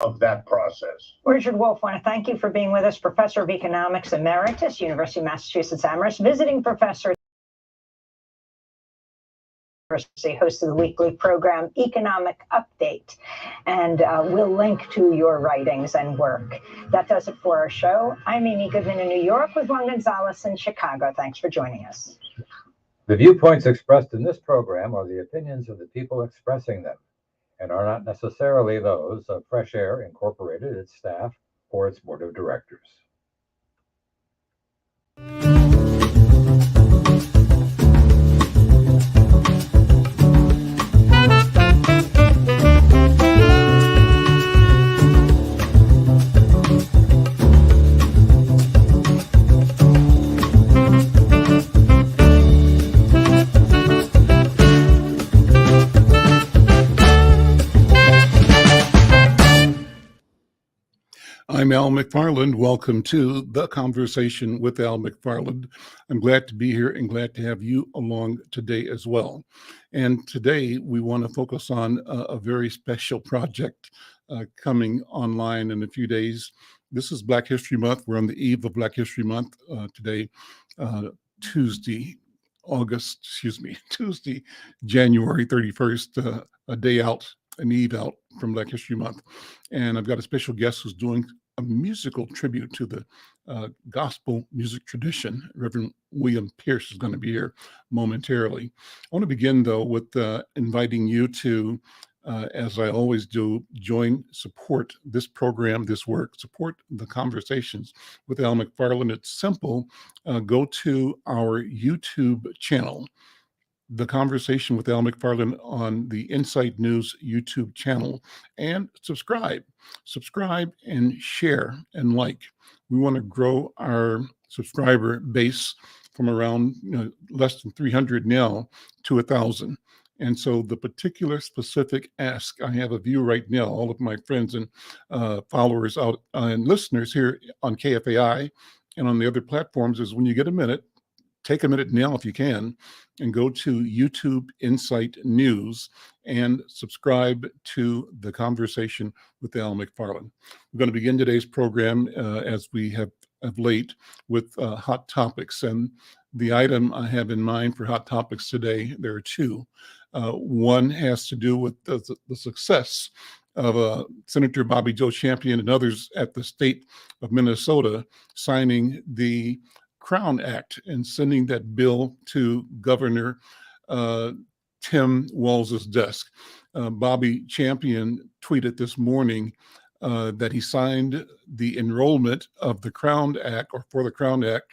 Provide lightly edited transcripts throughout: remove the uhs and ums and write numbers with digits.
of that process. Richard Wolff, I want to thank you for being with us, Professor of Economics Emeritus, University of Massachusetts Amherst, visiting professor, host of the weekly program Economic Update, and we'll link to your writings and work. That does it for our show. I'm Amy Goodman in New York with Juan Gonzalez in Chicago. Thanks for joining us. The viewpoints expressed in this program are the opinions of the people expressing them and are not necessarily those of Fresh Air Incorporated, its staff, or its board of directors. I'm Al McFarlane. Welcome to The Conversation with Al McFarlane. I'm glad to be here and glad to have you along today as well. And today we want to focus on a very special project coming online in a few days. This is Black History Month. We're on the eve of Black History Month today, Tuesday, January 31st, a day out, an eve out from Black History Month. And I've got a special guest who's doing a musical tribute to the gospel music tradition. Reverend William Pierce is going to be here momentarily. I want to begin, though, with inviting you to, as I always do, support this program, this work, support the conversations with Al McFarlane. It's simple. Go to our YouTube channel, The Conversation with Al McFarlane, on the Insight News YouTube channel, and subscribe and share and like. We want to grow our subscriber base from around less than 300 now to 1,000. And so the particular specific ask, I have a view right now, all of my friends and followers out and listeners here on KFAI and on the other platforms, is when you get a minute, take a minute now if you can, and go to YouTube Insight News and subscribe to The Conversation with Al McFarlane. We're going to begin today's program, as we have of late, with hot topics. And the item I have in mind for hot topics today, there are two. One has to do with the success of Senator Bobby Joe Champion and others at the state of Minnesota signing the Crown Act and sending that bill to Governor Tim Walz's desk. Bobby Champion tweeted this morning that he signed the enrollment of the Crown Act, or for the Crown Act,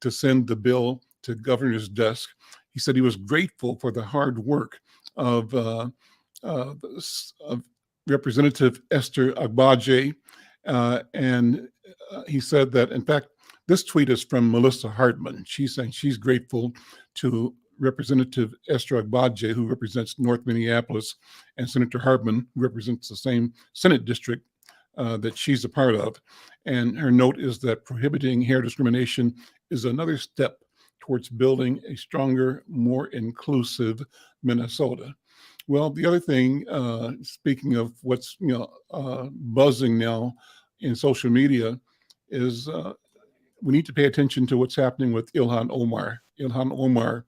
to send the bill to Governor's desk. He said he was grateful for the hard work of Representative Esther Agbaje, and he said that, in fact, this tweet is from Melissa Hartman. She's saying she's grateful to Representative Esther Agbaje, who represents North Minneapolis, and Senator Hartman, who represents the same Senate district that she's a part of. And her note is that prohibiting hair discrimination is another step towards building a stronger, more inclusive Minnesota. Well, the other thing, speaking of what's buzzing now in social media, is we need to pay attention to what's happening with Ilhan Omar. Ilhan Omar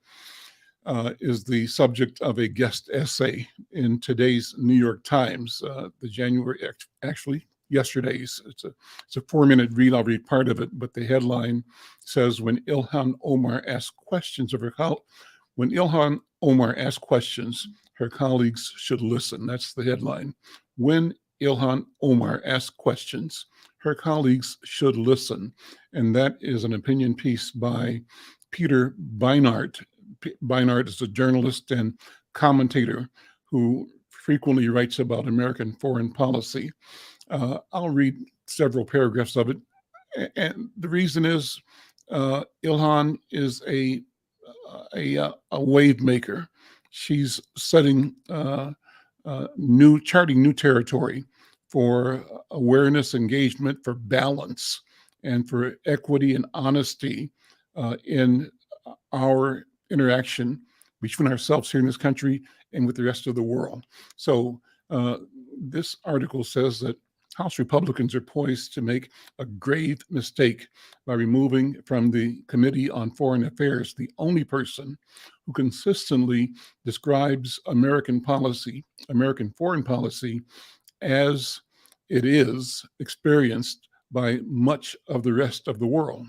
is the subject of a guest essay in today's New York Times, yesterday's. It's a 4-minute read. I'll read part of it, but the headline says, "When Ilhan Omar asks questions of her her colleagues should listen." That's the headline. When Ilhan Omar asks questions, her colleagues should listen. And that is an opinion piece by Peter Beinart. Beinart is a journalist and commentator who frequently writes about American foreign policy. I'll read several paragraphs of it. And the reason is Ilhan is a wave maker. She's setting charting new territory for awareness, engagement, for balance, and for equity and honesty in our interaction between ourselves here in this country and with the rest of the world. So this article says that House Republicans are poised to make a grave mistake by removing from the Committee on Foreign Affairs the only person who consistently describes American foreign policy, as it is experienced by much of the rest of the world.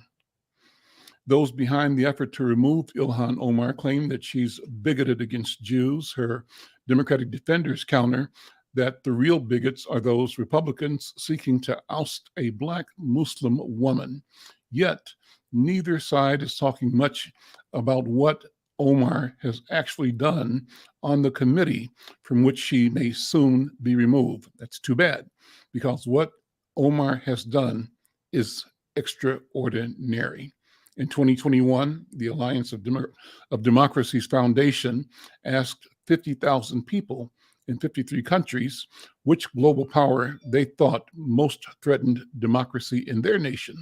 Those behind the effort to remove Ilhan Omar claim that she's bigoted against Jews. Her Democratic defenders counter that the real bigots are those Republicans seeking to oust a Black Muslim woman. Yet, neither side is talking much about what Omar has actually done on the committee from which she may soon be removed. That's too bad, because what Omar has done is extraordinary. In 2021, the Alliance of Democracies Foundation asked 50,000 people in 53 countries which global power they thought most threatened democracy in their nation.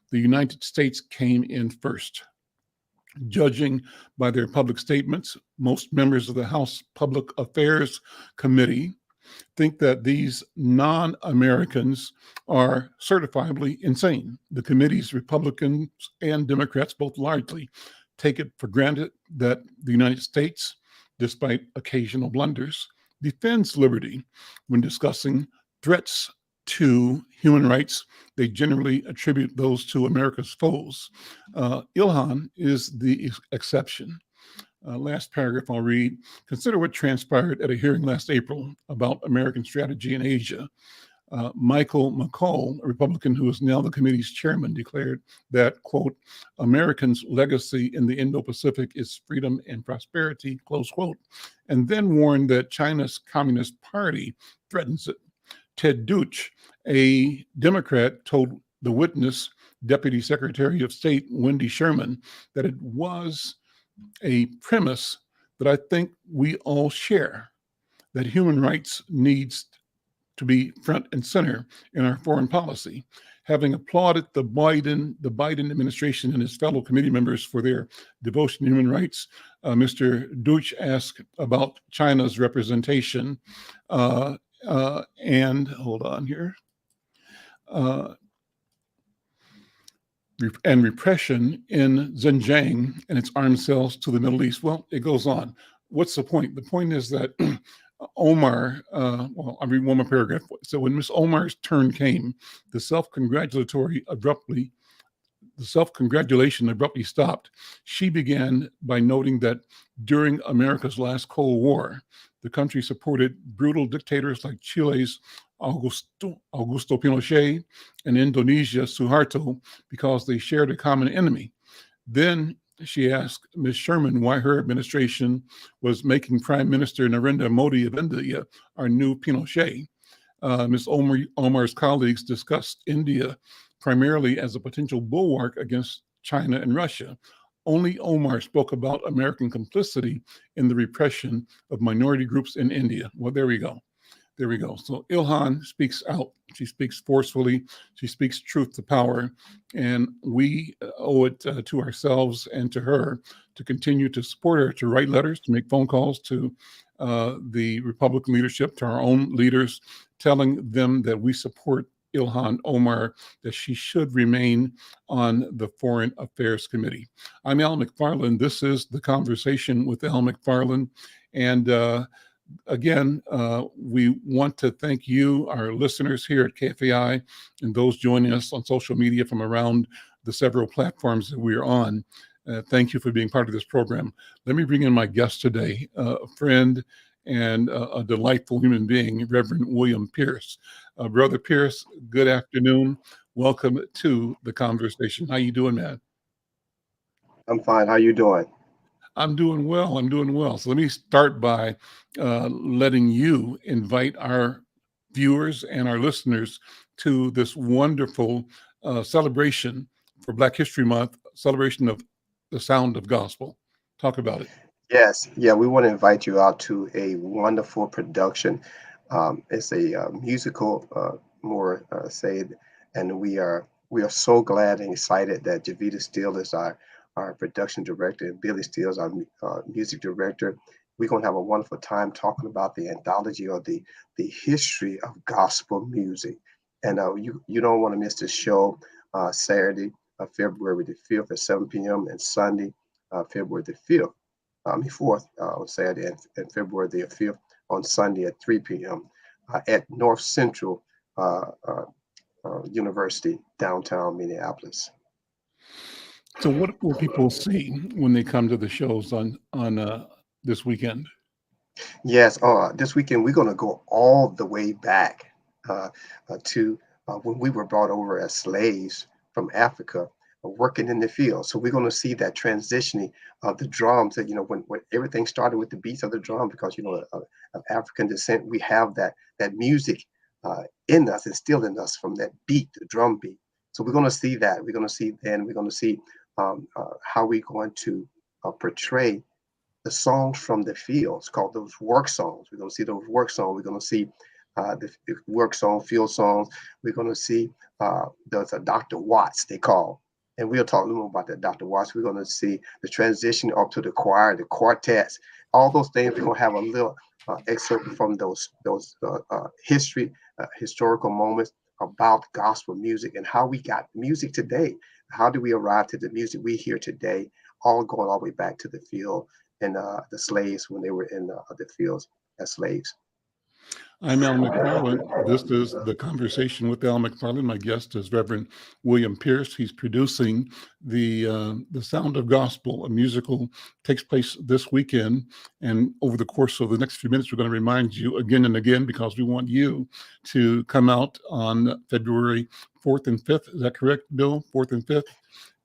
The United States came in first. Judging by their public statements, most members of the House Public Affairs Committee think that these non-Americans are certifiably insane. The committee's Republicans and Democrats both largely take it for granted that the United States, despite occasional blunders, defends liberty. When discussing threats to human rights, they generally attribute those to America's foes. Ilhan is the exception. Last paragraph I'll read. Consider what transpired at a hearing last April about American strategy in Asia. Michael McCall, a Republican who is now the committee's chairman, declared that, quote, Americans' legacy in the Indo-Pacific is freedom and prosperity, close quote, and then warned that China's Communist Party threatens it. Ted Deutsch, a Democrat, told the witness, Deputy Secretary of State Wendy Sherman, that it was a premise that I think we all share, that human rights needs to be front and center in our foreign policy. Having applauded the Biden administration and his fellow committee members for their devotion to human rights, Mr. Deutsch asked about China's representation and hold on here. And repression in Xinjiang and its armed cells to the Middle East. Well, it goes on. What's the point? The point is that Omar, well, I'll read one more paragraph. So when Miss Omar's turn came, the self-congratulation abruptly stopped. She began by noting that during America's last Cold War, the country supported brutal dictators like Chile's Augusto Pinochet and Indonesia's Suharto because they shared a common enemy. Then she asked Ms. Sherman why her administration was making Prime Minister Narendra Modi of India our new Pinochet. Ms. Omar's colleagues discussed India primarily as a potential bulwark against China and Russia. Only Omar spoke about American complicity in the repression of minority groups in India. Well, there we go. There we go. So Ilhan speaks out. She speaks forcefully. She speaks truth to power. And we owe it to ourselves and to her to continue to support her, to write letters, to make phone calls to the Republican leadership, to our own leaders, telling them that we support Ilhan Omar, that she should remain on the Foreign Affairs Committee. I'm Al McFarlane. This is The Conversation with Al McFarlane. And again, we want to thank you, our listeners here at KFAI, and those joining us on social media from around the several platforms that we are on. Thank you for being part of this program. Let me bring in my guest today, a friend and a delightful human being, Reverend William Pierce. Brother Pierce, good afternoon. Welcome to The Conversation. How you doing, man? I'm fine. How you doing? I'm doing well. I'm doing well. So let me start by letting you invite our viewers and our listeners to this wonderful celebration for Black History Month, celebration of the sound of gospel. Talk about it. Yes. Yeah, we want to invite you out to a wonderful production. It's a musical, more said, and we are so glad and excited that Javita Steele is our production director and Billy Steele is our music director. We're going to have a wonderful time talking about the anthology or the history of gospel music. And you don't want to miss the show Saturday, February the 5th at 7 p.m. and Sunday, February the 5th, 4th on Saturday and February the 5th on Sunday at 3 p.m. At North Central University, downtown Minneapolis. So, what will people see when they come to the shows on this weekend? Yes, this weekend we're going to go all the way back to when we were brought over as slaves from Africa, working in the field. So we're going to see that transitioning of the drums. That when everything started with the beats of the drum, because of African descent, we have that music in us and still in us from that beat, the drum beat. So we're going to see that. We're going to see then. We're going to see how we're going to portray the songs from the fields, called those work songs. We're going to see those work songs. We're going to see the work song, field songs. We're going to see there's a Dr. Watts, they call. And we'll talk a little more about that Dr. Watts. We're going to see the transition up to the choir, the quartets, all those things. We're going to have a little excerpt from those historical moments about gospel music and how we got music today. How do we arrive to the music we hear today, all going all the way back to the field and the slaves when they were in the fields as slaves. I'm Al McFarlane. This is The Conversation with Al McFarlane. My guest is Reverend William Pierce. He's producing the Sound of Gospel, a musical, takes place this weekend. And over the course of the next few minutes, we're going to remind you again and again, because we want you to come out on February 4th and 5th. Is that correct, Bill? 4th and 5th?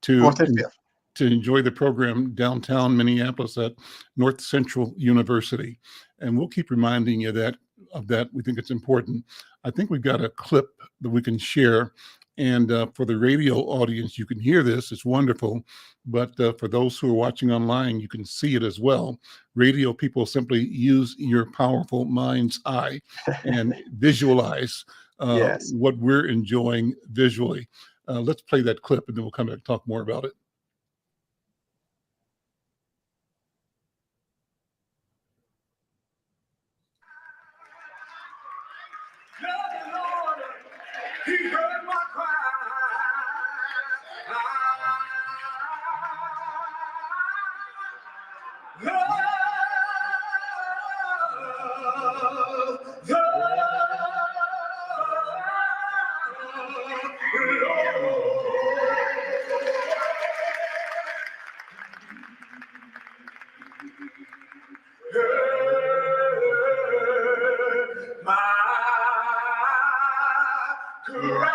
4th and 5th. To enjoy the program downtown Minneapolis at North Central University. And we'll keep reminding you of that. We think it's important. I think we've got a clip that we can share. And for the radio audience, you can hear this. It's wonderful. But for those who are watching online, you can see it as well. Radio people, simply use your powerful mind's eye and visualize Yes. what we're enjoying visually. Let's play that clip and then we'll come back and talk more about it. He heard my cry. My cry.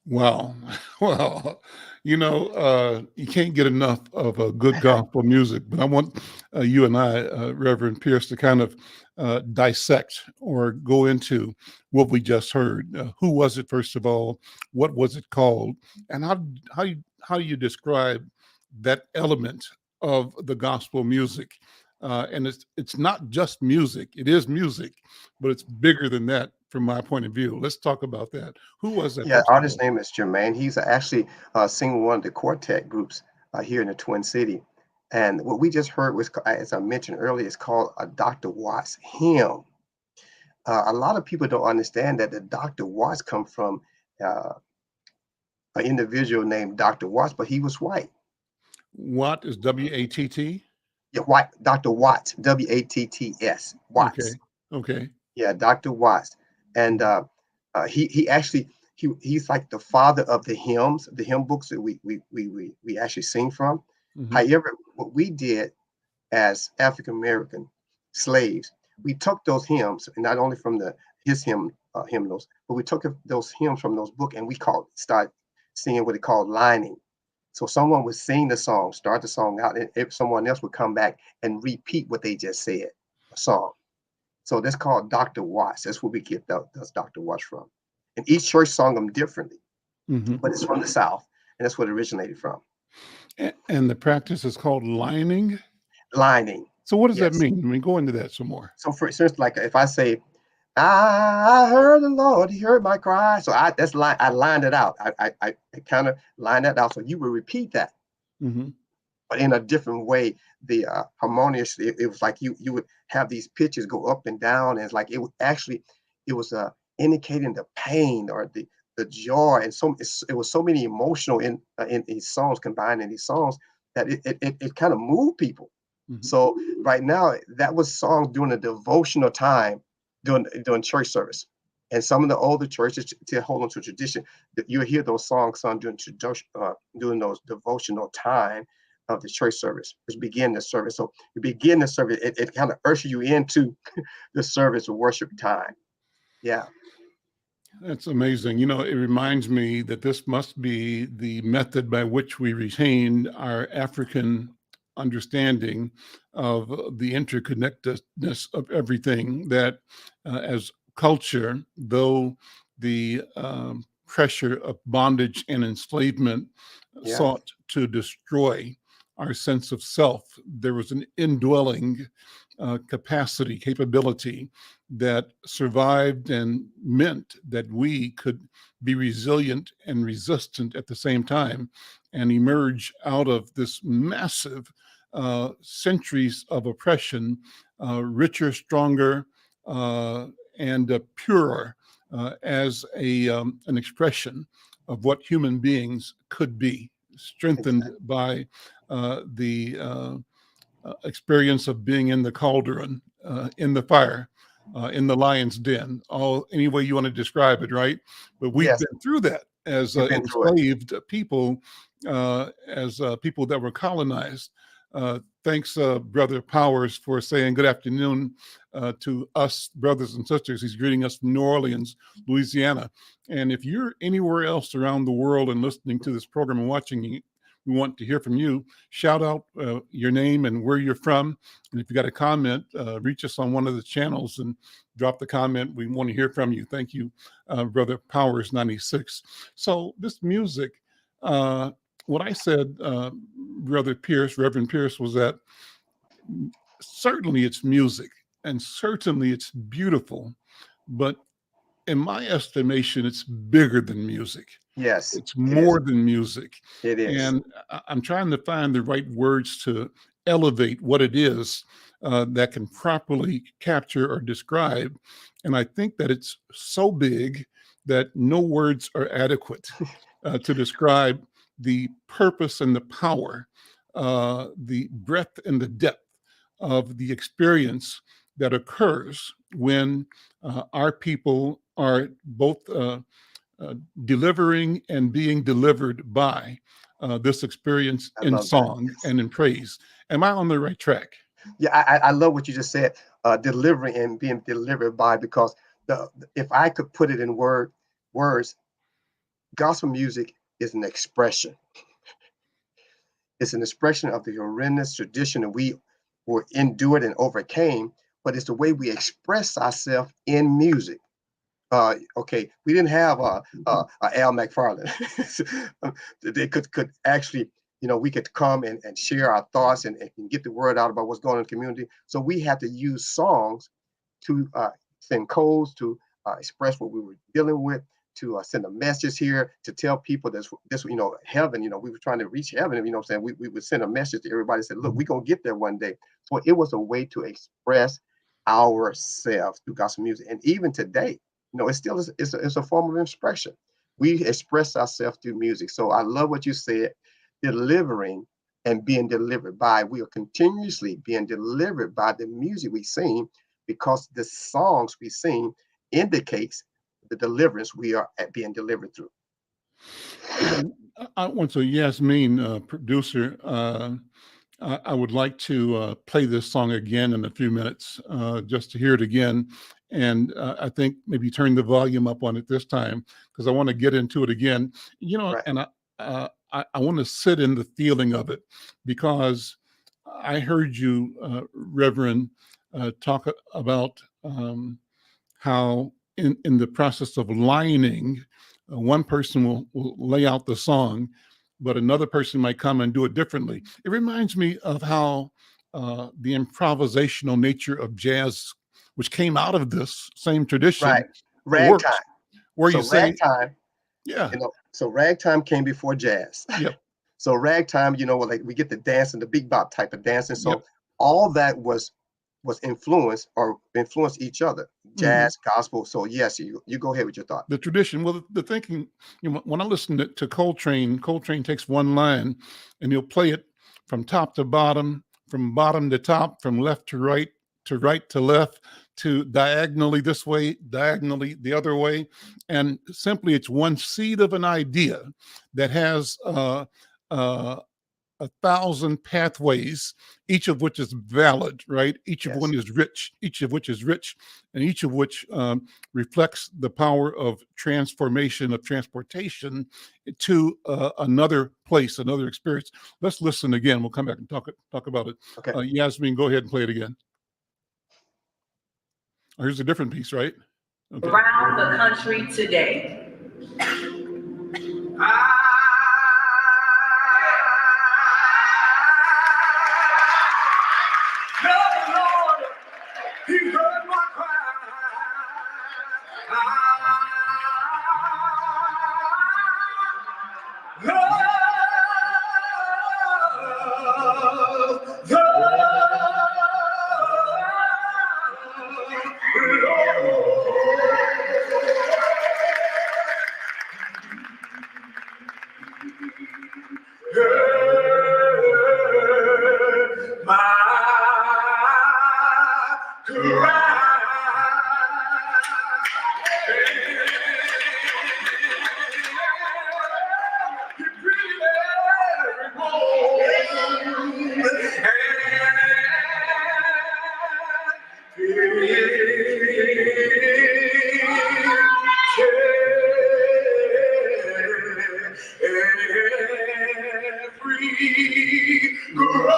Wow. Well, you can't get enough of a good gospel music, but I want you and I, Reverend Pierce, to kind of dissect or go into what we just heard. Who was it, first of all? What was it called? And how do you describe that element of the gospel music? And it's not just music. It is music, but it's bigger than that from my point of view. Let's talk about that. Who was that? Yeah, artist's name is Jermaine. He's actually singing one of the quartet groups here in the Twin City. And what we just heard was, as I mentioned earlier, it's called a Dr. Watts hymn. A lot of people don't understand that the Dr. Watts come from an individual named Dr. Watts, but he was white. Watt is W-A-T-T? Yeah, white. Dr. Watts, W-A-T-T-S, Watts. Okay. Yeah, Dr. Watts. And he actually he's like the father of the hymns, the hymn books that we actually sing from. Mm-hmm. However, what we did as African American slaves, we took those hymns, and not only from his hymnals, but we took those hymns from those books, and we started singing what they called lining. So someone would sing the song, start the song out, and if someone else would come back and repeat what they just said, a song. So that's called Dr. Watts. That's where we get those Dr. Watts from. And each church sung them differently, Hmm. but it's from the South, and that's where it originated from. And the practice is called lining. Lining. So what does that Yes. mean? I mean, go into that some more. So for instance, like if I say, I heard the Lord, he heard my cry. So I lined it out. I kind of lined that out. So you will repeat that, Hmm. but in a different way. The harmonious, it was like you would have these pitches go up and down, and it's like it was indicating the pain or the joy, and it was so many emotional in these songs, combined in these songs, that it kind of moved people. Hmm. So right now, that was songs during a devotional time, during church service. And some of the older churches to hold on to tradition, that you hear those songs sung during those devotional time of the church service, which begin the service. So you begin the service, it kind of ushers you into the service of worship time. Yeah. That's amazing. You know, it reminds me that this must be the method by which we retain our African understanding of the interconnectedness of everything, that as culture, though the pressure of bondage and enslavement Yeah. sought to destroy our sense of self, there was an indwelling capability that survived and meant that we could be resilient and resistant at the same time and emerge out of this massive centuries of oppression, richer, stronger, and purer, as an expression of what human beings could be, strengthened Exactly. by the experience of being in the cauldron, in the fire, in the lion's den, all any way you want to describe it, right? But we've Yes, been through that as we've been through it. enslaved people, as people that were colonized. Thanks, Brother Powers, for saying good afternoon to us, brothers and sisters. He's greeting us from New Orleans, Louisiana. And if you're anywhere else around the world and listening to this program and watching, we want to hear from you. Shout out your name and where you're from. And if you got a comment, reach us on one of the channels and drop the comment. We want to hear from you. Thank you, Brother Powers 96. So this music, what I said, Brother Pierce, Reverend Pierce, was that certainly it's music and certainly it's beautiful, but in my estimation, it's bigger than music. Yes, It's it is. more than music. It is. And I'm trying to find the right words to elevate what it is that can properly capture or describe. And I think that it's so big that no words are adequate to describe the purpose and the power, the breadth and the depth of the experience that occurs when our people are both delivering and being delivered by this experience I in love that. song Yes. and in praise. Am I on the right track? Yeah, I love what you just said, delivering and being delivered by, because if I could put it in words, gospel music is an expression. It's an expression of the horrendous tradition that we were endured and overcame, but it's the way we express ourselves in music. Okay, we didn't have Al McFarlane. They could actually, we could come and share our thoughts and get the word out about what's going on in the community. So we had to use songs to send codes, to express what we were dealing with, to send a message here, to tell people this, heaven, we were trying to reach heaven, what I'm saying? We would send a message to everybody, said, look, we're going to get there one day. So it was a way to express ourselves through gospel music. And even today, it's still it's a form of expression. We express ourselves through music. So I love what you said, delivering and being delivered by. We are continuously being delivered by the music we sing, because the songs we sing indicates the deliverance we are being delivered through. And I want to, Yasmin, producer, I would like to play this song again in a few minutes, just to hear it again. And I think maybe turn the volume up on it this time, because I want to get into it again. Right. And I want to sit in the feeling of it, because I heard you, Reverend, talk about how in the process of lining, one person will lay out the song, but another person might come and do it differently. It reminds me of how the improvisational nature of jazz, which came out of this same Right. tradition, Ragtime. works, where So you say, ragtime, yeah, so ragtime came before jazz. yep, So ragtime, like we get the dance and the bebop type of dancing. yep. So all that was influenced or influenced each other, Mhm. jazz, gospel. So yes, you go ahead with your thought. The tradition, well, the thinking, when I listen to Coltrane, Coltrane takes one line and he'll play it from top to bottom, from bottom to top, from left to right to left, to diagonally this way, diagonally the other way. And simply it's one seed of an idea that has uh, 1,000 pathways, each of which is valid, right? Each of Yes. one is rich, each of which is rich, and each of which reflects the power of transformation, of transportation to another place, another experience. Let's listen again. We'll come back and talk about it. Okay. Yasmin, go ahead and play it again. Oh, here's a different piece, right? Okay. Around the country today. The Lord, He heard my cry. Love the heard my cry. He every grove.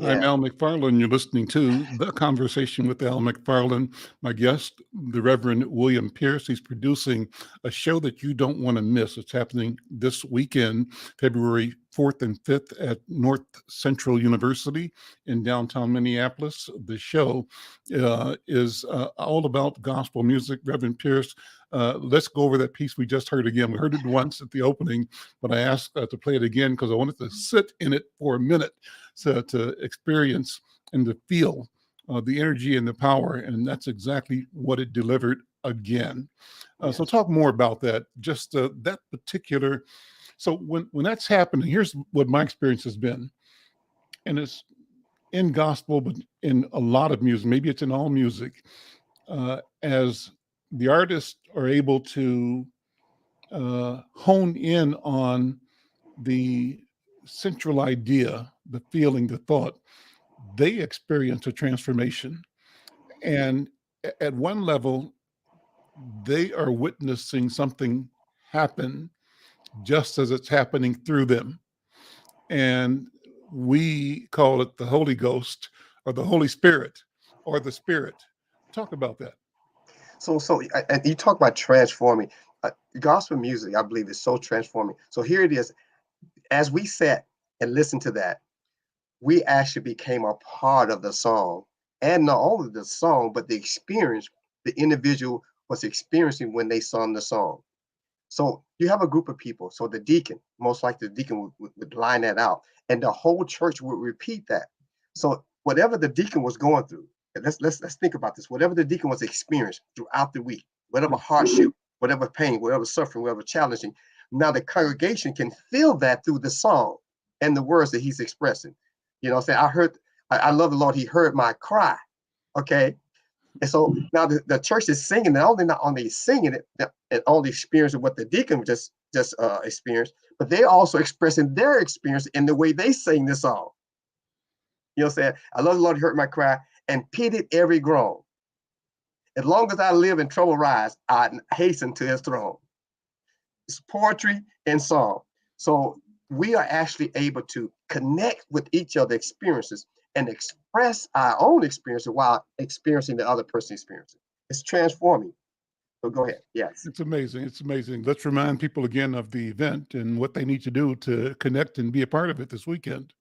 I'm Yeah. Al McFarlane. You're listening to The Conversation with Al McFarlane. My guest, the Reverend William Pierce. He's producing a show that you don't want to miss. It's happening this weekend, February 4th and 5th at North Central University in downtown Minneapolis. The show is all about gospel music. Reverend Pierce, let's go over that piece we just heard again. We heard it once at the opening, but I asked to play it again because I wanted to sit in it for a minute to experience and to feel the energy and the power. And that's exactly what it delivered again. So Yes. talk more about that, just that particular. So when that's happening, here's what my experience has been. And it's in gospel, but in a lot of music, maybe it's in all music, as the artists are able to hone in on the central idea, the feeling, the thought, they experience a transformation. And at one level, they are witnessing something happen just as it's happening through them. And we call it the Holy Ghost or the Holy Spirit or the Spirit. Talk about that. So and you talk about transforming. Gospel music, I believe, is so transforming. So here it is. As we sat and listened to that, we actually became a part of the song. And not only the song, but the experience the individual was experiencing when they sung the song. So you have a group of people. So the deacon, most likely the deacon would line that out, and the whole church would repeat that. So whatever the deacon was going through, and let's think about this. Whatever the deacon was experiencing throughout the week, whatever hardship, whatever pain, whatever suffering, whatever challenging, now the congregation can feel that through the song and the words that he's expressing. What I'm saying? I love the Lord. He heard my cry. Okay. And so now the church is singing, not only singing it and only experiencing what the deacon just experienced, but they also expressing their experience in the way they sing the song. You know what I'm saying? I love the Lord heard my cry and pitied every groan. As long as I live and trouble rise, I hasten to his throne. It's poetry and song. So we are actually able to connect with each other's experiences and express our own experiences while experiencing the other person's experiences. It's transforming. So go ahead. Yes. It's amazing. It's amazing. Let's remind people again of the event and what they need to do to connect and be a part of it this weekend.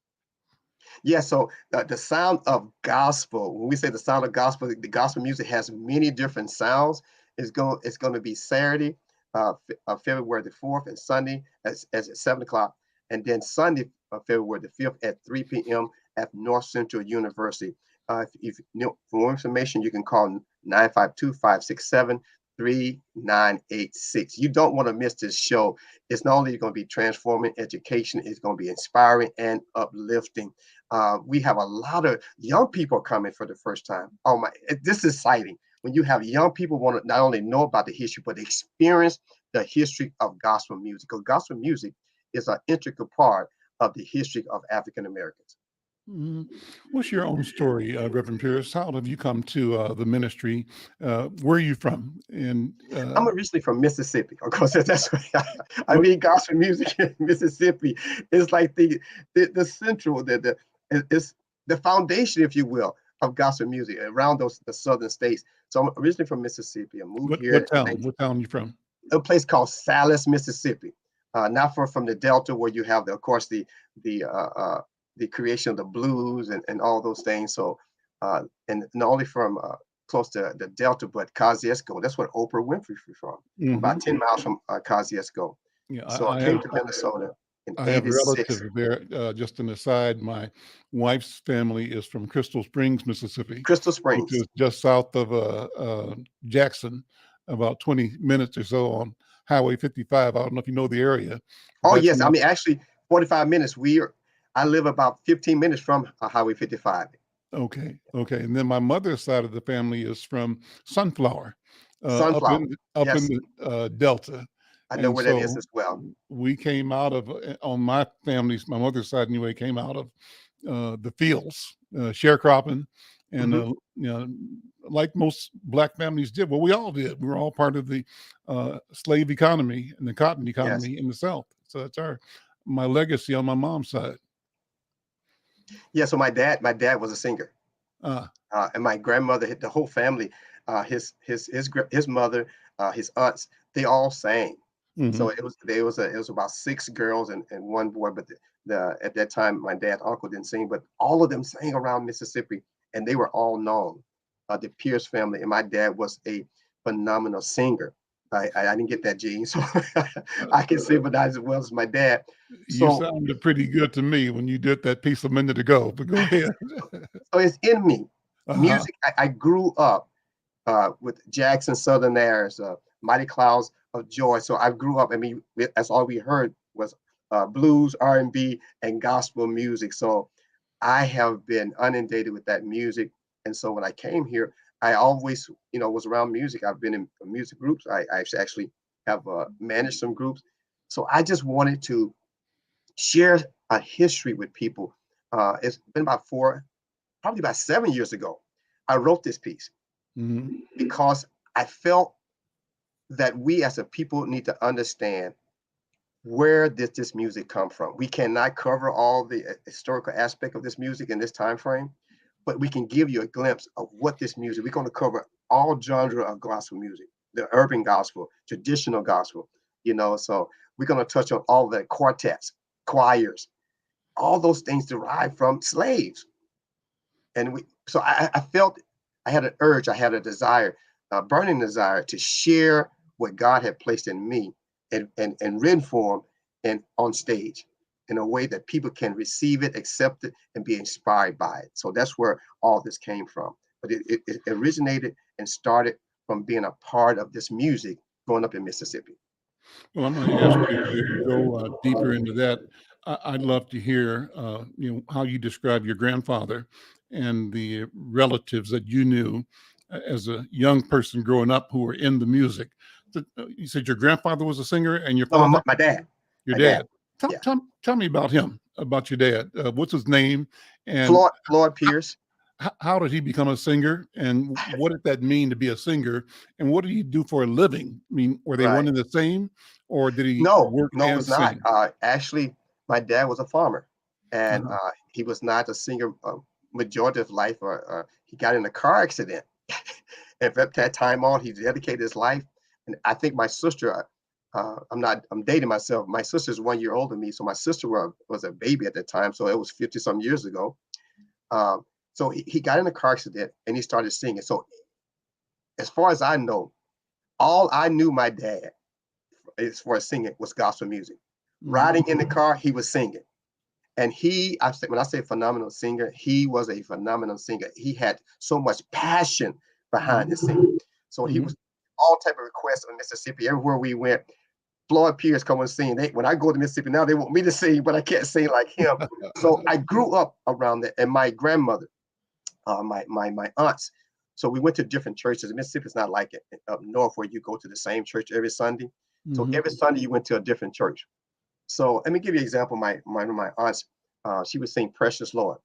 Yeah, so the sound of gospel, when we say the sound of gospel, the gospel music has many different sounds. It's going to be Saturday, February the 4th, and Sunday as at 7 o'clock. And then Sunday, February the 5th at 3 p.m. at North Central University. If you know, for more information, you can call 952-567-3986. You don't want to miss this show. It's not only going to be transforming education, it's going to be inspiring and uplifting. We have a lot of young people coming for the first time. Oh my, this is exciting. When you have young people want to not only know about the history, but experience the history of gospel music. Because gospel music is an integral part of the history of African Americans. Mhm. What's your own story, Reverend Pierce? How have you come to the ministry? Where are you from? And I'm originally from Mississippi. Of course, that's where I mean, gospel music in Mississippi is like the central, it's the foundation, if you will, of gospel music around the southern states. So I'm originally from Mississippi. I moved here what in town? What town are you from? a place called Salis, Mississippi. Not far from the Delta, where you have, of course, the creation of the blues and all those things. So, and not only from close to the Delta, but Kosciuszko. That's where Oprah Winfrey is from. About 10 miles from Kosciuszko. Yeah, So I came to Minnesota in I have '86. relatives there. Just an aside, my wife's family is from Crystal Springs, Mississippi, Crystal which Springs. is just south of Jackson, about 20 minutes or so on Highway 55. I don't know if you know the area, but Oh that's yes, I my mean actually 45 minutes. I live about 15 minutes from Highway 55. okay. Okay, and then my mother's side of the family is from Sunflower, Sunflower. up in Yes, the Delta, I know and where that is so as well. we came out of on my mother's side anyway, came out of the fields, sharecropping, and Hmm. you know, like most black families did. Well, we all did. We were all part of the slave economy and the cotton Yes. economy in the South. So that's my legacy on my mom's side. Yeah. So my dad was a singer. Uh, And my grandmother, the whole family, his mother, his aunts, they all sang. So mhm. it was about six girls and one boy. But the at that time, my dad's uncle didn't sing, but all of them sang around Mississippi, and they were all known. The Pierce family, and my dad was a phenomenal singer. I didn't get that gene, so I can sing, but not as well as my dad. You So sounded pretty good to me when you did that piece a minute ago. But go ahead. so it's in me. Uh-huh. Music. I grew up with Jackson Southern Airs, Mighty Clouds of Joy. So I grew up. I mean, that's all we heard was blues, R&B, and gospel music. So I have been inundated with that music. And so when I came here, I always, was around music. I've been in music groups. I actually have managed some groups. So I just wanted to share a history with people. It's been probably about 7 years ago. I wrote this piece Mhm. because I felt that we as a people need to understand where did this music come from. We cannot cover all the historical aspect of this music in this time frame, but we can give you a glimpse of what this music. We're going to cover all genre of gospel music, the urban gospel, traditional gospel. So we're going to touch on all the quartets, choirs, all those things derived from slaves. And so I felt I had an urge, I had a desire, a burning desire to share what God had placed in me and written form and on stage in a way that people can receive it, accept it, and be inspired by it. So that's where all this came from. But it originated and started from being a part of this music growing up in Mississippi. Well, I'm going to ask you to go deeper into that. I'd love to hear, how you describe your grandfather and the relatives that you knew as a young person growing up who were in the music. You said your grandfather was a singer and your Oh, my, father, my dad, your my dad. dad. Tell, Yeah. tell, tell me about him, about your dad. What's his name And Floyd Pierce. how did he become a singer? And what did that mean to be a singer? And what did he do for a living? I mean, were they one Right. and the same, or did he No, work no, it and was not. sing? Actually, my dad was a farmer, and Uh-huh. he was not a singer majority of life. He got in a car accident, and from that time on, he dedicated his life. And I think my sister, I'm dating myself. My sister's 1 year older than me, so my sister was a baby at that time. So it was 50 some years ago. Um, so he got in a car accident and he started singing. So as far as I know, all I knew my dad as far as singing was gospel music. Mhm. Riding in the car, he was singing. And when I say phenomenal singer, he was a phenomenal singer. He had so much passion behind Mhm. his singing. So he Mhm. was all type of requests in Mississippi. Everywhere we went, Floyd Pierce come and sing. When I go to Mississippi now, they want me to sing, but I can't sing like him. So I grew up around that. And my grandmother, my aunts. So we went to different churches. Mississippi's not like it up north where you go to the same church every Sunday. So Mhm. every Sunday you went to a different church. So let me give you an example. My aunts, she would sing "Precious Lord,"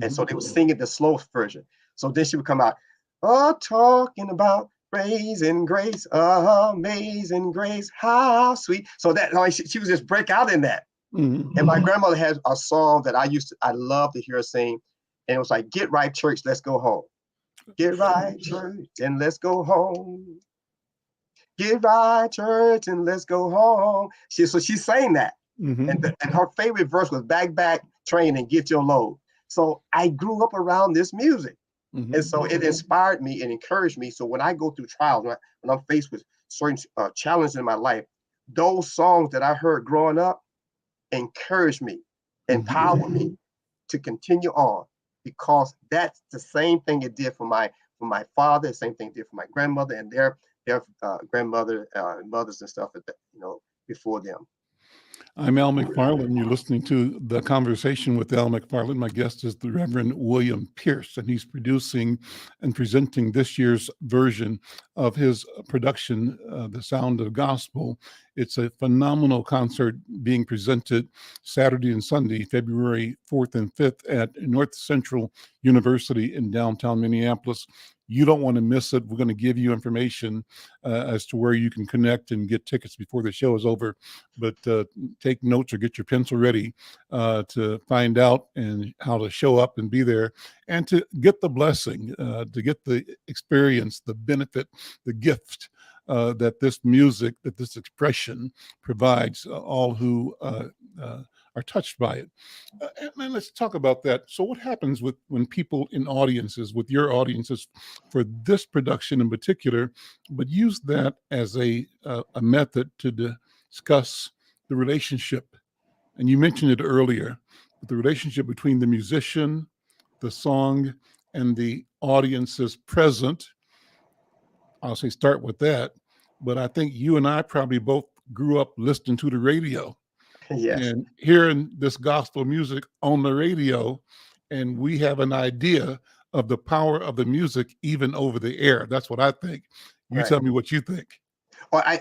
and Mhm. so they would sing it the slow version. So then she would come out, oh, talking about praising grace, amazing grace, how sweet. So that like she would just break out in that. Mhm. And my grandmother has a song that I love to hear her sing, and it was like, "Get right, church, let's go home. Get right, church, and let's go home. Get right, church, and let's go home." So she sang that. Mhm. And her favorite verse was back, train, and get your load. So I grew up around this music. And Mhm. so it inspired me and encouraged me. So when I go through trials, when I'm faced with certain challenges in my life, those songs that I heard growing up encouraged me, Mhm. empowered me to continue on, because that's the same thing it did for my father, the same thing it did for my grandmother and their grandmother, mothers and stuff, before them. I'm Al McFarlane. You're listening to The Conversation with Al McFarlane. My guest is the Reverend William Pierce, and he's producing and presenting this year's version of his production, The Sound of Gospel. It's a phenomenal concert being presented Saturday and Sunday, February 4th and 5th at North Central University in downtown Minneapolis. You don't want to miss it. We're going to give you information as to where you can connect and get tickets before the show is over. But take notes or get your pencil ready to find out and how to show up and be there and to get the blessing, to get the experience, the benefit, the gift that this music, that this expression provides all who are touched by it. And let's talk about that. So what happens when people in audiences, with your audiences for this production in particular, but use that as a method to discuss the relationship, and you mentioned it earlier, but the relationship between the musician, the song, and the audiences present. I'll say start with that, but I think you and I probably both grew up listening to the radio Yes. and hearing this gospel music on the radio, and we have an idea of the power of the music even over the air. That's what I think. You Right. tell me what you think.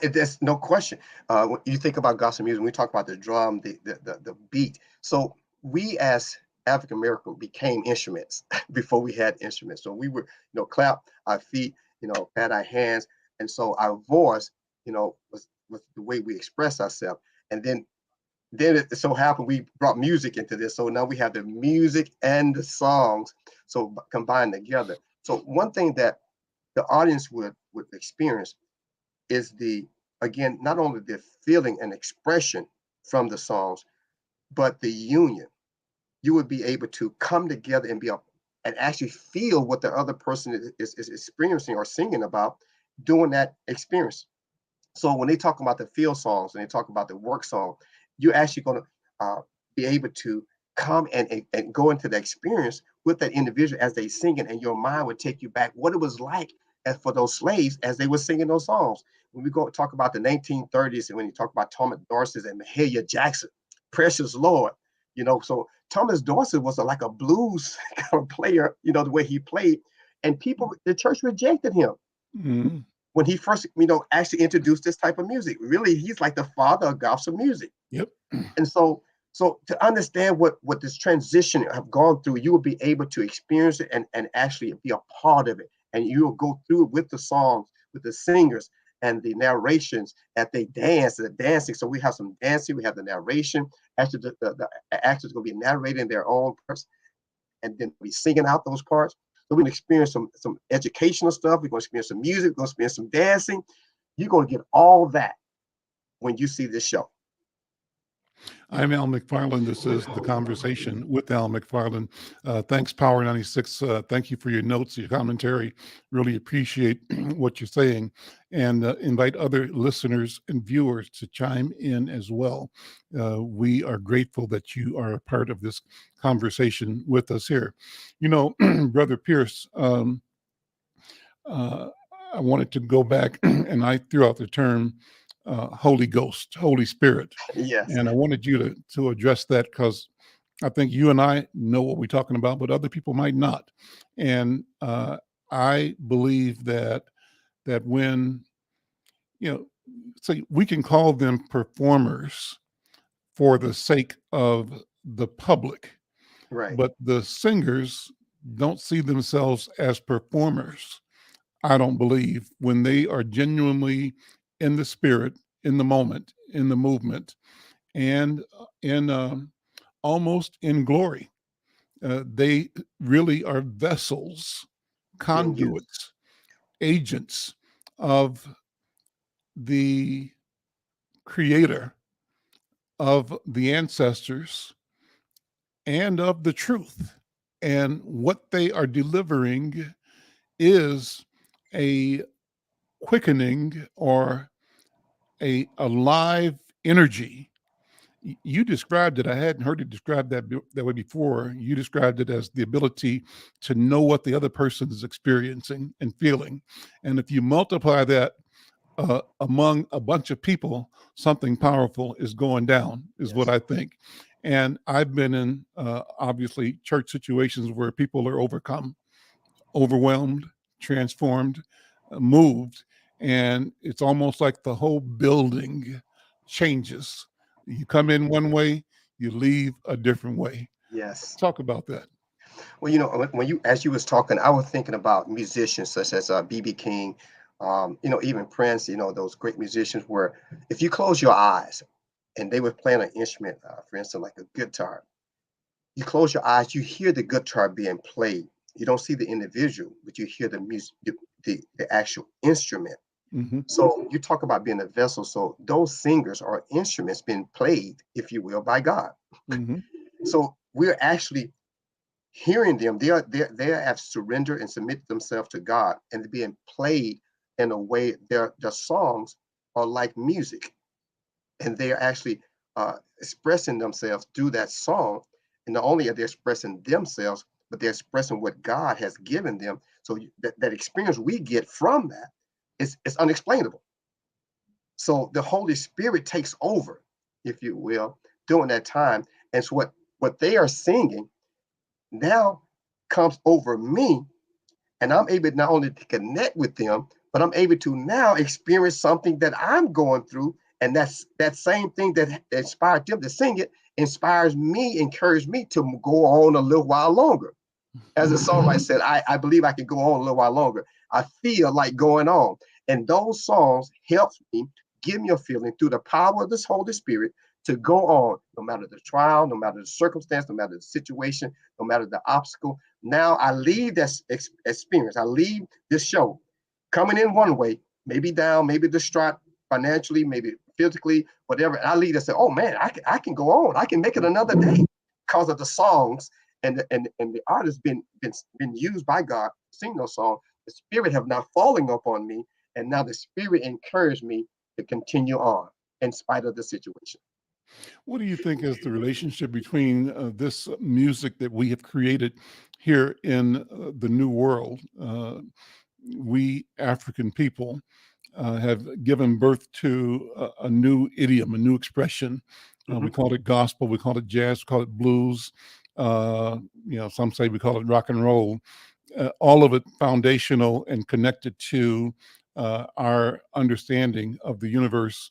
There's no question. When you think about gospel music, we talk about the drum, the beat. So we as African American became instruments before we had instruments. So we were, clap our feet, pat our hands, and so our voice, was the way we express ourselves. And then it so happened we brought music into this. So now we have the music and the songs so combined together. So one thing that the audience would experience is again, not only the feeling and expression from the songs, but the union. You would be able to come together and actually feel what the other person is experiencing or singing about during that experience. So when they talk about the field songs and they talk about the work song, you're actually going to be able to come and go into the experience with that individual as they sing it, and your mind would take you back what it was like as for those slaves as they were singing those songs. When we go talk about the 1930s, and when you talk about Thomas Dorsey and Mahalia Jackson, Precious Lord, so Thomas Dorsey was like a blues kind of player, the way he played, and the church rejected him Mhm. when he first, actually introduced this type of music. Really, he's like the father of gospel music. Yep. And so So to understand what this transition have gone through, you will be able to experience it and actually be a part of it. And you will go through it with the songs, with the singers and the narrations as they dance, the dancing. So we have some dancing, we have the narration. Actually, the actors are going to be narrating their own parts and then be singing out those parts. So we're going to experience some educational stuff. We're going to experience some music. We're going to experience some dancing. You're going to get all that when you see this show. I'm Al McFarlane. This is The Conversation with Al McFarlane. Thanks, Power 96. Thank you for your notes, your commentary. Really appreciate what you're saying, and invite other listeners and viewers to chime in as well. We are grateful that you are a part of this conversation with us here. You know, Brother Pierce, I wanted to go back and I threw out the term Holy Ghost, Holy Spirit. Yes. And I wanted you to address that because I think you and I know what we're talking about, but other people might not. And I believe that when, say we can call them performers for the sake of the public, Right. but the singers don't see themselves as performers. I don't believe when they are genuinely in the spirit, in the moment, in the movement, and in almost in glory. They really are vessels, Being used. conduits, agents of the creator, of the ancestors, and of the truth. And what they are delivering is a quickening or a alive energy. You described it. I hadn't heard it described that way before. You described it as the ability to know what the other person is experiencing and feeling. And if you multiply that among a bunch of people, something powerful is going down, is what I think. And I've been in obviously church situations where people are overcome, overwhelmed, transformed, moved, and it's almost like the whole building changes. You come in one way, you leave a different way. Yes. Talk about that. Well, you know, when you as you was talking, I was thinking about musicians such as B.B. King, even Prince. You know, those great musicians where if you close your eyes and they were playing an instrument, for instance, like a guitar, you close your eyes, you hear the guitar being played. You don't see the individual, but you hear the music, the actual instrument. Mm-hmm. So you talk about being a vessel. So those singers are instruments being played, if you will, by God. Mm-hmm. So we're actually hearing them. They have surrendered and submitted themselves to God, and they're being played in a way. Their songs are like music, and they are actually expressing themselves through that song. And not only are they expressing themselves, but they're expressing what God has given them. So that experience we get from that is unexplainable. So the Holy Spirit takes over, if you will, during that time. And so what they are singing now comes over me, and I'm able not only to connect with them, but I'm able to now experience something that I'm going through. And that's that same thing that inspired them to sing it inspires me, encouraged me to go on a little while longer. As the songwriter said, I believe I can go on a little while longer. I feel like going on. And those songs help me, give me a feeling through the power of this Holy Spirit to go on, no matter the trial, no matter the circumstance, no matter the situation, no matter the obstacle. Now I leave that experience. I leave this show coming in one way, maybe down, maybe distraught financially, maybe physically, whatever. And I leave and say, oh man, I can go on. I can make it another day because of the songs and the artist been used by God to sing those songs. The Spirit have now fallen upon me, and now the Spirit encouraged me to continue on in spite of the situation. What do you think is the relationship between this music that we have created here in the New World? We African people have given birth to a new idiom, a new expression. We call it gospel, we call it jazz, we call it blues. Some say we call it rock and roll. All of it foundational and connected to our understanding of the universe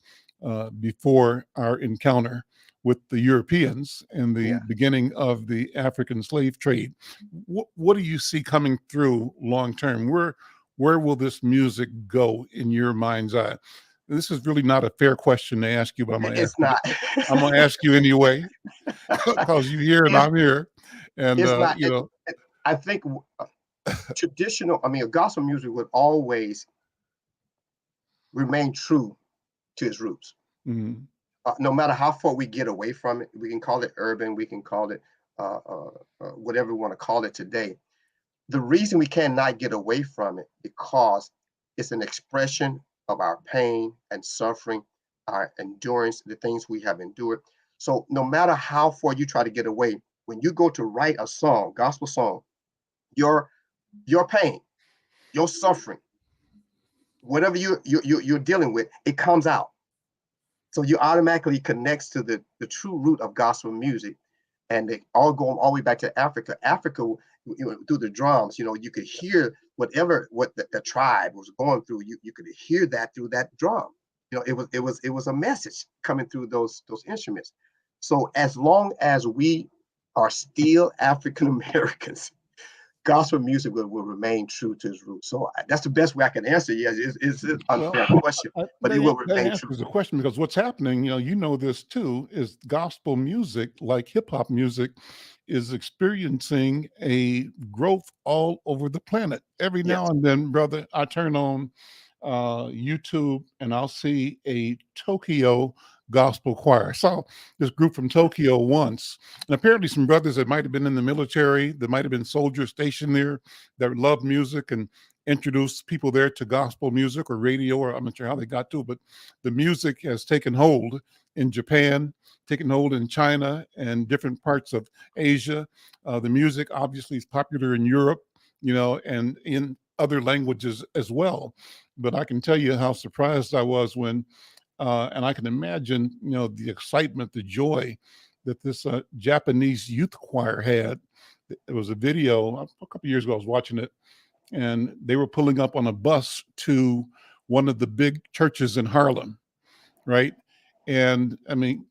before our encounter with the Europeans and the Yeah. beginning of the African slave trade. What do you see coming through long term? Where will this music go in your mind's eye? This is really not a fair question to ask you, but I'm going to ask It's you. not. I'm going to ask you anyway, because you're here and It's, I'm here, and it's not. you know. I think traditional, I mean, gospel music would always remain true to its roots. Mhm. No matter how far we get away from it, we can call it urban, we can call it whatever we want to call it today. The reason we cannot get away from it because it's an expression of our pain and suffering, our endurance, the things we have endured. So no matter how far you try to get away, when you go to write a song, gospel song, your your pain, your suffering, whatever you're dealing with, it comes out. So you automatically connects to the true root of gospel music, and they all go all the way back to Africa. Africa, through the drums, you could hear what the tribe was going through. You could hear that through that drum. It was a message coming through those instruments. So as long as we are still African Americans, gospel music will remain true to its roots. So that's the best way I can answer. Yes, it's an Well, unfair question, but it will that remain true. answers the question, because what's happening, you know this too, is gospel music, like hip hop music, is experiencing a growth all over the planet. Every now Yes, and then, brother, I turn on YouTube and I'll see a Tokyo gospel choir. So this group from Tokyo once, and apparently some brothers that might have been in the military, that might have been soldiers stationed there, that love music and introduced people there to gospel music or radio, or I'm not sure how they got to it, but the music has taken hold in Japan, taken hold in China and different parts of Asia. The music obviously is popular in Europe, and in other languages as well. But I can tell you how surprised I was when, and I can imagine, the excitement, the joy that this Japanese youth choir had. It was a video a couple of years ago. I was watching it, and they were pulling up on a bus to one of the big churches in Harlem, right? And I mean,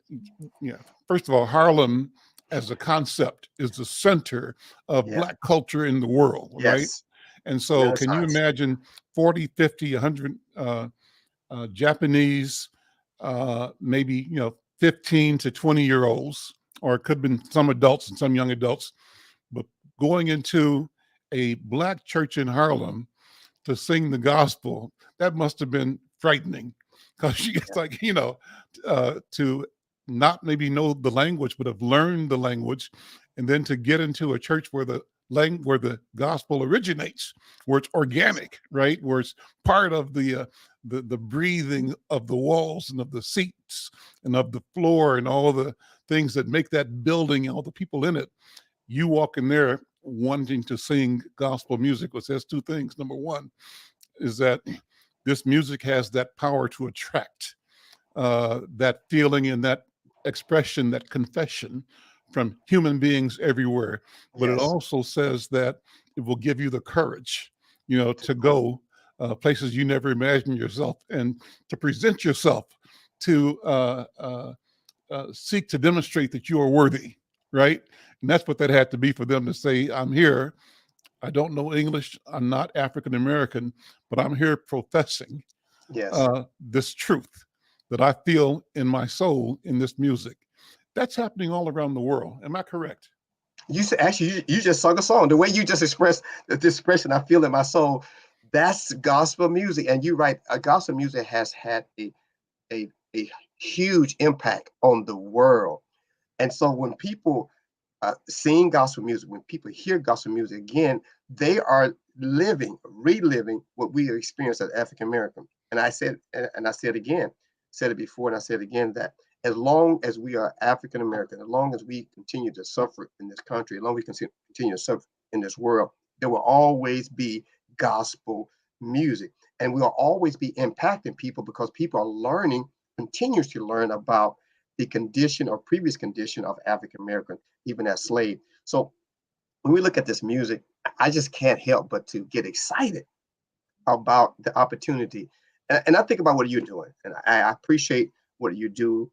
first of all, Harlem as a concept is the center of yeah, Black culture in the world, right? yes. And so can you Renaissance. imagine 40, 50, 100 Japanese, maybe, 15 to 20-year-olds, or it could have been some adults and some young adults, but going into a Black church in Harlem to sing the gospel, that must have been frightening, because it's like, to not maybe know the language, but have learned the language, and then to get into a church where the gospel originates, where it's organic, right? Where it's part of the breathing of the walls and of the seats and of the floor and all the things that make that building, all the people in it. You walk in there wanting to sing gospel music, which says two things. Number one is that this music has that power to attract that feeling and that expression, that confession from human beings everywhere. But it Yes, also says that it will give you the courage, to to go. go places you never imagined yourself, and to present yourself, to seek to demonstrate that you are worthy, right? And that's what that had to be for them to say, I'm here. I don't know English. I'm not African American, but I'm here professing Yes. this truth that I feel in my soul in this music. That's happening all around the world. Am I correct? You said actually you just sung a song. The way you just expressed the expression I feel in my soul, that's gospel music. And you're right, gospel music has had a huge impact on the world. And so when people sing gospel music, when people hear gospel music again, they are reliving what we experienced as African American. And I said again, said it before, and I said again that as long as we are African American, as long as we continue to suffer in this country, as long as we continue to suffer in this world, there will always be gospel music, and we'll always be impacting people because people are learning, continues to learn about the condition or previous condition of African American, even as slave. So when we look at this music, I just can't help but to get excited about the opportunity. And I think about what you're doing. And I appreciate what you do,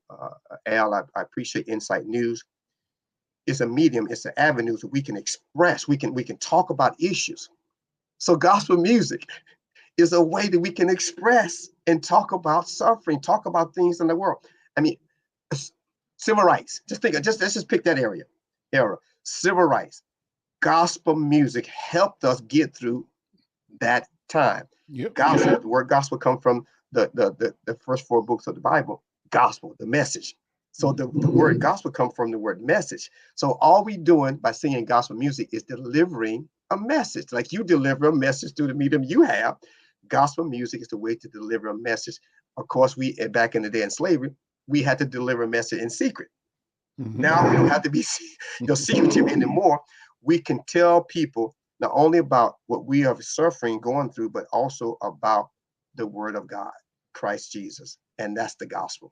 Al. I appreciate Insight News. It's a medium, it's an avenue that we can express, we can talk about issues. So gospel music is a way that we can express and talk about suffering, talk about things in the world. I mean, civil rights. Let's just pick that era. Civil rights. Gospel music helped us get through that time. Yep. Gospel, the word gospel comes from the first 4 books of the Bible. Gospel, the message. So the word gospel comes from the word message. So all we doing by singing gospel music is delivering a message. Like you deliver a message through the medium you have. Gospel music is the way to deliver a message. Of course, back in the day in slavery, we had to deliver a message in secret. Now we don't have to be secretive anymore. We can tell people not only about what we are suffering, going through, but also about the word of God, Christ Jesus. And that's the gospel.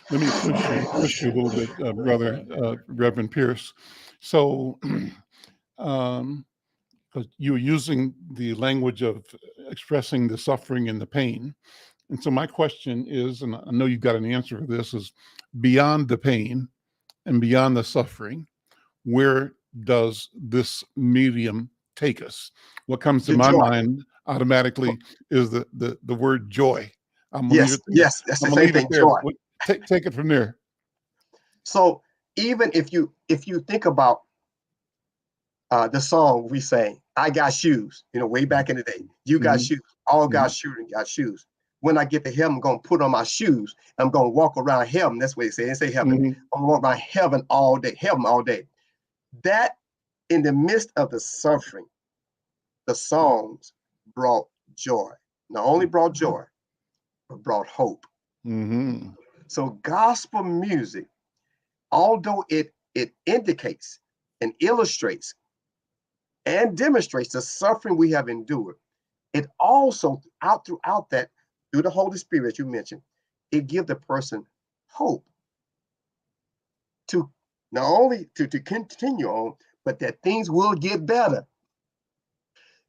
Let me push you a little bit, brother, Reverend Pierce. So, because you're using the language of expressing the suffering and the pain. And so my question is, and I know you've got an answer for this, is beyond the pain and beyond the suffering, where does this medium take us? What comes to my mind automatically is the word joy. I'm gonna leave it there. Yes, that's the same thing, joy. Take it from there. So even if you think about the song we sang, I got shoes, way back in the day. You got shoes. All God's children got shoes. When I get to heaven, I'm going to put on my shoes. I'm going to walk around heaven. That's what it says. It say heaven. I'm going to walk around heaven all day. That in the midst of the suffering, the songs brought joy. Not only brought joy, but brought hope. So gospel music, although it indicates and illustrates and demonstrates the suffering we have endured, it also throughout that, through the Holy Spirit you mentioned, it gives the person hope to not only to continue on, but that things will get better.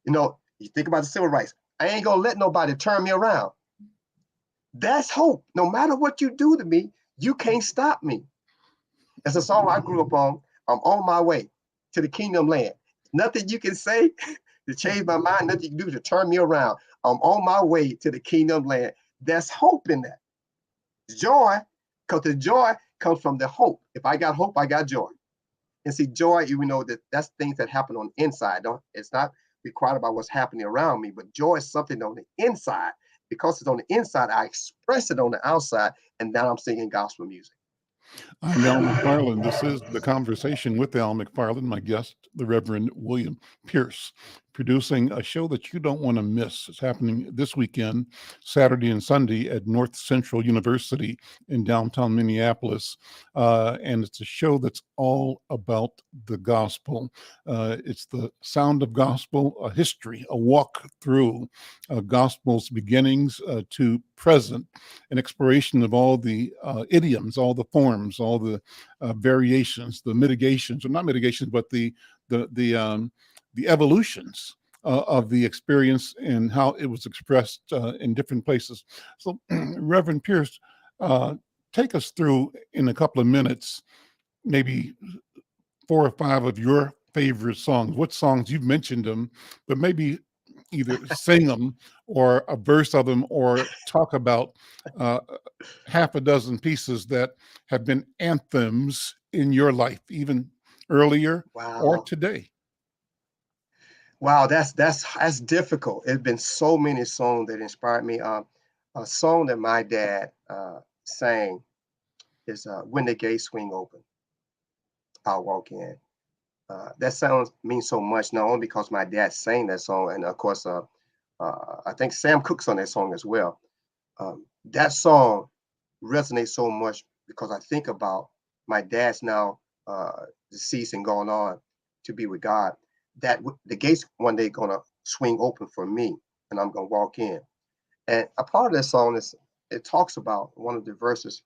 You think about the civil rights. I ain't gonna let nobody turn me around. That's hope. No matter what you do to me, you can't stop me. That's a song I grew up on. I'm on my way to the kingdom land. Nothing you can say to change my mind, nothing you can do to turn me around. I'm on my way to the kingdom land. There's hope in that. Joy, because the joy comes from the hope. If I got hope, I got joy. And see, joy, even though that's things that happen on the inside. It's not required about what's happening around me, but joy is something on the inside. Because it's on the inside, I express it on the outside, and now I'm singing gospel music. I'm Al McFarlane. This is The Conversation with Al McFarlane, my guest, the Reverend William Pierce, producing a show that you don't want to miss. It's happening this weekend, Saturday and Sunday at North Central University in downtown Minneapolis. And it's a show that's all about the gospel. It's the sound of gospel, a history, a walk through gospel's beginnings to present, an exploration of all the idioms, all the forms, all the variations, the mitigations, or not mitigations, but the evolutions of the experience and how it was expressed in different places. So, Reverend Pierce, take us through in a couple of minutes, maybe 4 or 5 of your favorite songs. What songs, you've mentioned them, but maybe either sing them or a verse of them, or talk about half a dozen pieces that have been anthems in your life, even earlier or today. Wow, that's difficult. It's been so many songs that inspired me. A song that my dad sang is "When the Gates Swing Open, I'll Walk In." That song means so much, not only because my dad sang that song, and of course, I think Sam Cooke's on that song as well. That song resonates so much because I think about my dad's now deceased and gone on to be with God. That the gates one day gonna swing open for me, and I'm gonna walk in. And a part of that song is, it talks about one of the verses.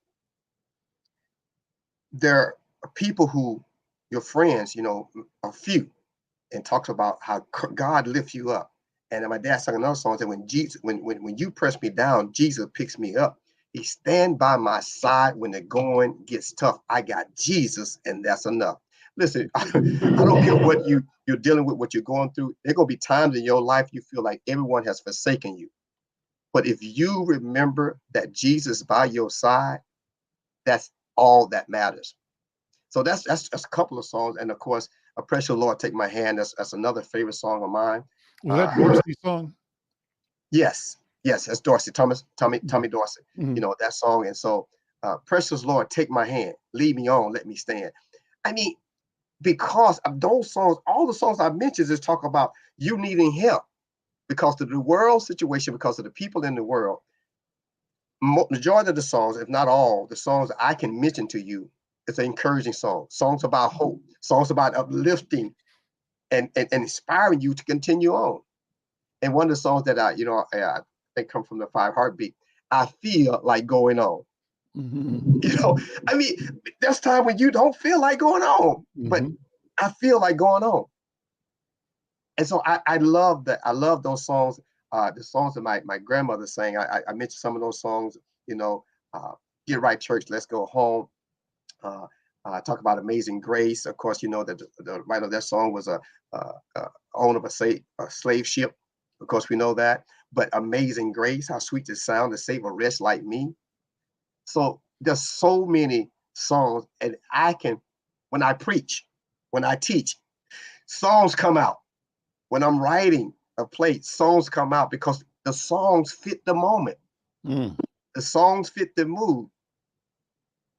There are people who, your friends, are few, and talks about how God lifts you up. And then my dad sang another song that when Jesus, when you press me down, Jesus picks me up. He stand by my side when the going gets tough. I got Jesus, and that's enough. Listen, I don't care what you're dealing with, what you're going through. There gonna be times in your life you feel like everyone has forsaken you. But if you remember that Jesus by your side, that's all that matters. So that's a couple of songs, and of course, "A Precious Lord Take My Hand." That's another favorite song of mine. Was that Dorsey's song? Yes, yes, that's Dorsey, Tommy Dorsey. Mhm. You know that song, and so "Precious Lord Take My Hand, Lead Me On, Let Me Stand." I mean, because of those songs, all the songs I mentioned is talk about you needing help because of the world situation, because of the people in the world. Majority of the songs, if not all, the songs I can mention to you, it's an encouraging song. Songs about hope, songs about uplifting and inspiring you to continue on. And one of the songs that I think come from the Five Heartbeat, I feel like going on. Mhm. You know, I mean, there's time when you don't feel like going on, but Mhm. I feel like going on. And so I love that. I love those songs. The songs that my grandmother sang. I mentioned some of those songs. You know, uh, "Get Right Church," "Let's Go Home." Uh, talk about "Amazing Grace." Of course, you know that the writer of that song was a owner of a slave ship. Of course, we know that. But "Amazing Grace," how sweet the sound to save a wretch like me. So there's so many songs, and I can, when I preach, when I teach, songs come out. When I'm writing a play, songs come out because the songs fit the moment. Mm. The songs fit the mood.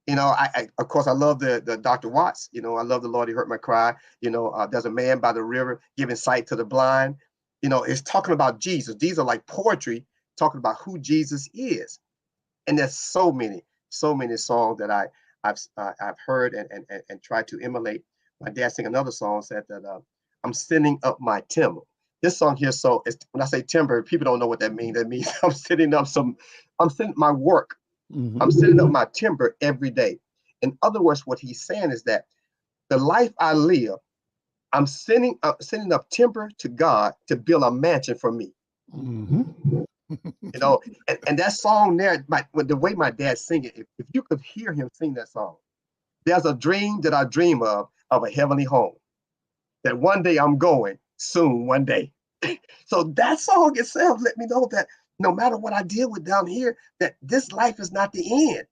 You know, I of course I love the Dr. Watts. You know, I love "The Lord He Heard My Cry." You know, "There's a Man by the River Giving Sight to the Blind." You know, it's talking about Jesus. These are like poetry talking about who Jesus is. And there's so many songs that I've heard and tried to emulate. My dad sang another song said that "I'm sending up my timber." This song here, so it's, when I say timber, people don't know what that means. That means I'm sending my work. I'm Mhm. sending up my timber every day. In other words, what he's saying is that the life I live, I'm sending up timber to God to build a mansion for me. Mhm. You know, and that song there, with the way my dad sing it, if you could hear him sing that song, there's a dream that I dream of a heavenly home that one day I'm going soon, one day. So that song itself let me know that no matter what I deal with down here, that this life is not the end.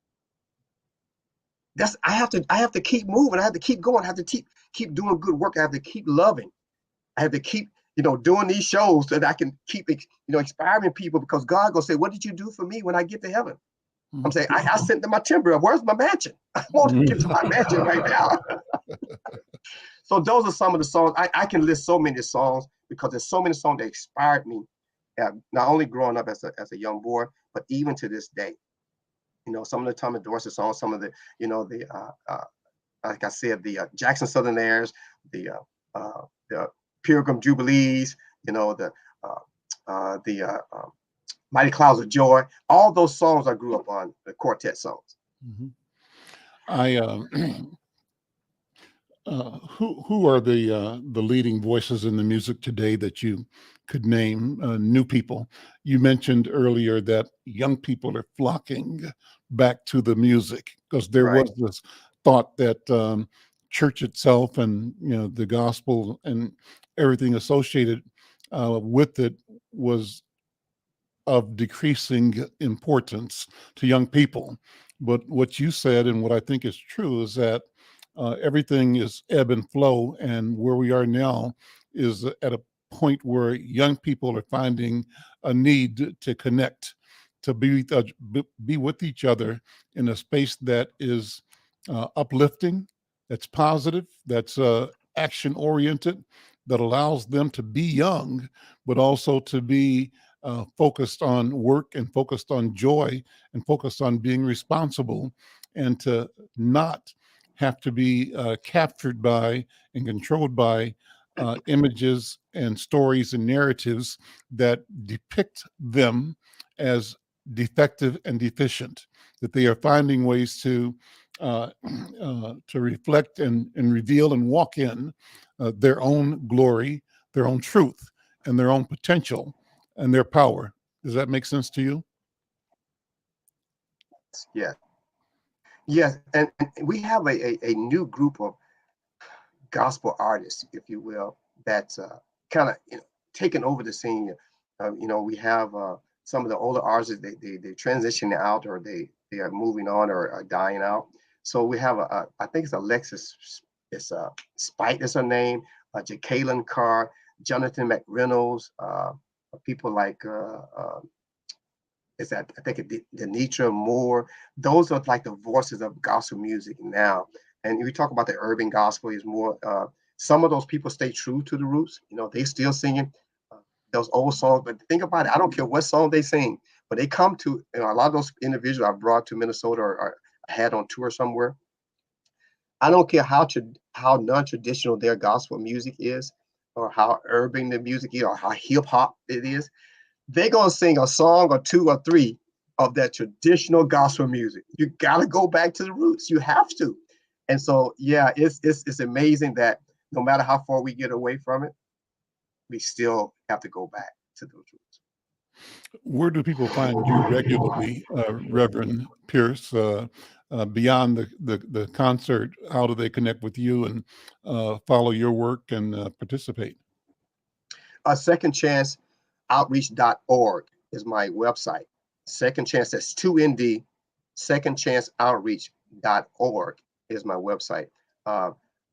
That's I have to keep moving. I have to keep going. I have to keep doing good work. I have to keep loving. I have to keep, doing these shows so that I can keep, inspiring people because God gonna say, "What did you do for me when I get to heaven?" I'm saying, I sent them my timber. Where's my mansion? I want to get to my mansion right now. So those are some of the songs. I can list so many songs because there's so many songs that inspired me, not only growing up as a young boy, but even to this day. Some of the Tommy Dorsey songs, some of like I said, the Jackson Southern Airs, the Pilgrim Jubilees, the Mighty Clouds of Joy. All those songs I grew up on, the quartet songs. Mhm. I who are the leading voices in the music today that you could name? New people. You mentioned earlier that young people are flocking back to the music because there Right. was this thought that church itself and the gospel and everything associated with it was of decreasing importance to young people. But what you said, and what I think is true, is that everything is ebb and flow. And where we are now is at a point where young people are finding a need to connect, to be with each other in a space that is uplifting, that's positive, that's action oriented, that allows them to be young, but also to be focused on work and focused on joy and focused on being responsible and to not have to be captured by and controlled by images and stories and narratives that depict them as defective and deficient, that they are finding ways uh, to reflect and reveal and walk in their own glory, their own truth, and their own potential and their power. Does that make sense to you? yes, yes. And we have a new group of gospel artists, if you will, that's kind of taking over the scene. We have some of the older artists, they transition out, or they are moving on, or are dying out. So we have I think it's Alexis, it's Spite is her name, Jacqueline Carr, Jonathan McReynolds, people like is that I think Denitra Moore. Those are like the voices of gospel music now. And we talk about the urban gospel is more. Some of those people stay true to the roots. They still singing those old songs. But think about it. I don't care what song they sing, but they come to a lot of those individuals I brought to Minnesota, or had on tour somewhere. I don't care how non-traditional their gospel music is, or how urban the music is, or how hip hop it is. They're gonna sing a song or two or three of that traditional gospel music. You gotta go back to the roots. You have to. And so, yeah, it's amazing that no matter how far we get away from it, we still have to go back to those roots. Where do people find you regularly, Reverend Pierce? Beyond the concert, how do they connect with you and follow your work and participate? SecondChanceOutreach.org is my website. Second Chance, that's 2ND, SecondChanceOutreach.org is my website.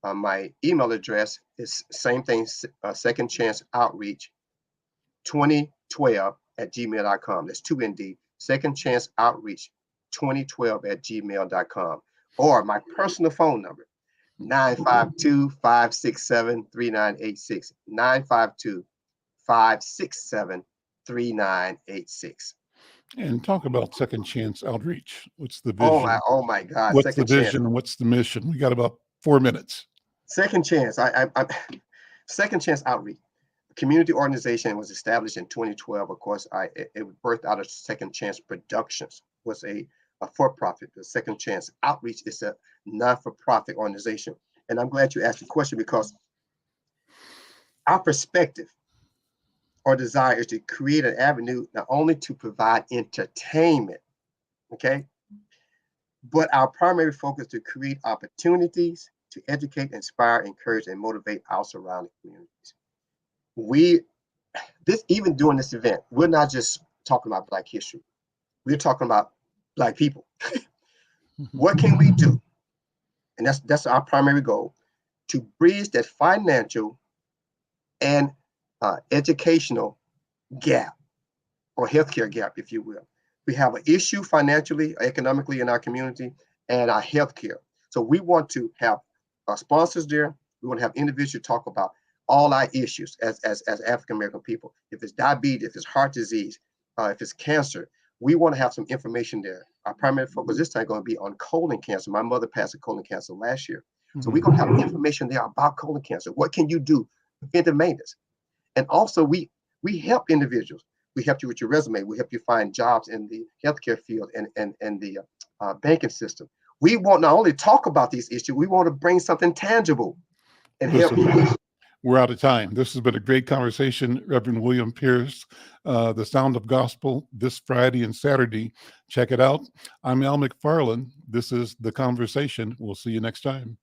My email address is same thing, secondchanceoutreach2012@gmail.com. That's 2ND, secondchanceoutreach2012@gmail.com. Or my personal phone number, 952-567-3986, 952-567-3986. And talk about Second Chance Outreach. What's the vision? Oh my God. What's the vision and what's the mission? We got about 4 minutes. Second Chance. Second Chance Outreach. Community organization was established in 2012. Of course, it was birthed out of Second Chance Productions, was a for-profit. The Second Chance Outreach is a non-for-profit organization. And I'm glad you asked the question, because our perspective or desire is to create an avenue not only to provide entertainment, okay, but our primary focus to create opportunities to educate, inspire, encourage, and motivate our surrounding communities. Even during this event, we're not just talking about Black history. We're talking about Black people. What can we do? And that's our primary goal, to bridge that financial and educational gap, or healthcare gap, if you will. We have an issue financially, economically in our community, and our healthcare. So we want to have sponsors there. We want to have individuals talk about all our issues as African American people. If it's diabetes, if it's heart disease, if it's cancer, we want to have some information there. Our primary focus this time is going to be on colon cancer. My mother passed of colon cancer last year. So we're going to have information there about colon cancer. What can you do? Preventive maintenance. And also we help individuals. We help you with your resume. We help you find jobs in the healthcare field and the banking system. We want not only talk about these issues, we want to bring something tangible and help people. We're out of time. This has been a great conversation. Reverend William Pierce, The Sound of Gospel, this Friday and Saturday. Check it out. I'm Al McFarlane. This is The Conversation. We'll see you next time.